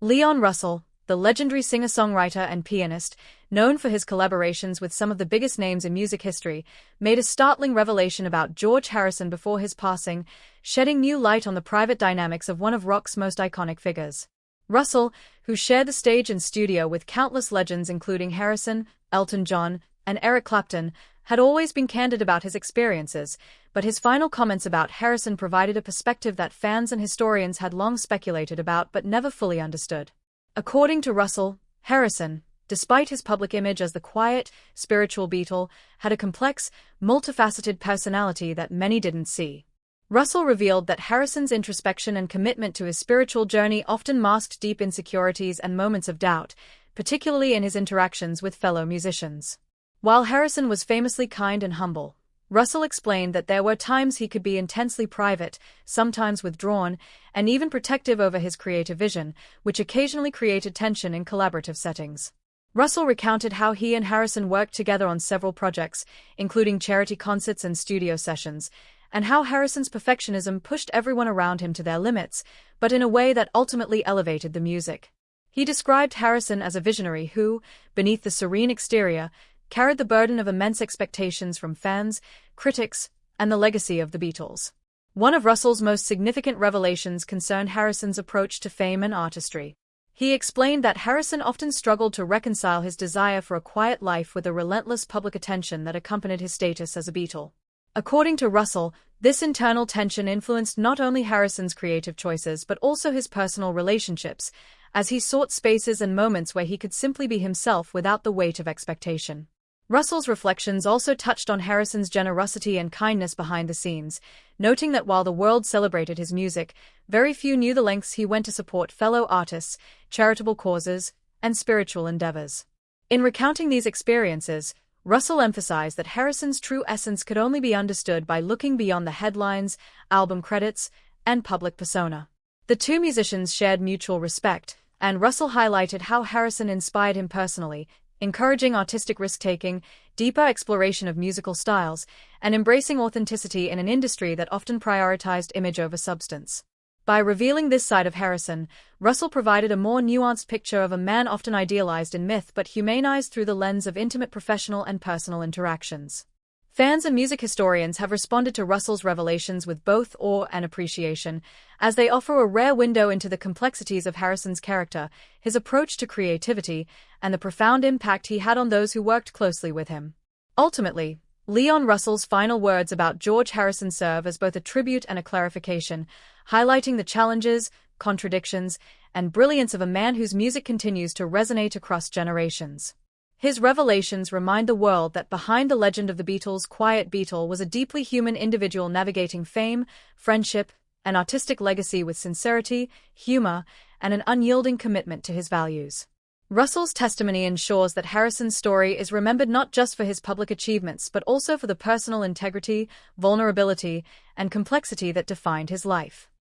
Leon Russell, the legendary singer-songwriter and pianist, known for his collaborations with some of the biggest names in music history, made a startling revelation about George Harrison before his passing, shedding new light on the private dynamics of one of rock's most iconic figures. Russell, who shared the stage and studio with countless legends including Harrison, Elton John, and Eric Clapton, had always been candid about his experiences, but his final comments about Harrison provided a perspective that fans and historians had long speculated about but never fully understood. According to Russell, Harrison, despite his public image as the quiet, spiritual Beatle, had a complex, multifaceted personality that many didn't see. Russell revealed that Harrison's introspection and commitment to his spiritual journey often masked deep insecurities and moments of doubt, particularly in his interactions with fellow musicians. While Harrison was famously kind and humble, Russell explained that there were times he could be intensely private, sometimes withdrawn, and even protective over his creative vision, which occasionally created tension in collaborative settings. Russell recounted how he and Harrison worked together on several projects, including charity concerts and studio sessions, and how Harrison's perfectionism pushed everyone around him to their limits, but in a way that ultimately elevated the music. He described Harrison as a visionary who, beneath the serene exterior, carried the burden of immense expectations from fans, critics, and the legacy of the Beatles. One of Russell's most significant revelations concerned Harrison's approach to fame and artistry. He explained that Harrison often struggled to reconcile his desire for a quiet life with the relentless public attention that accompanied his status as a Beatle. According to Russell, this internal tension influenced not only Harrison's creative choices but also his personal relationships, as he sought spaces and moments where he could simply be himself without the weight of expectation. Russell's reflections also touched on Harrison's generosity and kindness behind the scenes, noting that while the world celebrated his music, very few knew the lengths he went to support fellow artists, charitable causes, and spiritual endeavors. In recounting these experiences, Russell emphasized that Harrison's true essence could only be understood by looking beyond the headlines, album credits, and public persona. The two musicians shared mutual respect, and Russell highlighted how Harrison inspired him personally, encouraging artistic risk-taking, deeper exploration of musical styles, and embracing authenticity in an industry that often prioritized image over substance. By revealing this side of Harrison, Russell provided a more nuanced picture of a man often idealized in myth but humanized through the lens of intimate professional and personal interactions. Fans and music historians have responded to Russell's revelations with both awe and appreciation, as they offer a rare window into the complexities of Harrison's character, his approach to creativity, and the profound impact he had on those who worked closely with him. Ultimately, Leon Russell's final words about George Harrison serve as both a tribute and a clarification, highlighting the challenges, contradictions, and brilliance of a man whose music continues to resonate across generations. His revelations remind the world that behind the legend of the Beatles' quiet Beatle was a deeply human individual navigating fame, friendship, and artistic legacy with sincerity, humor, and an unyielding commitment to his values. Russell's testimony ensures that Harrison's story is remembered not just for his public achievements but also for the personal integrity, vulnerability, and complexity that defined his life.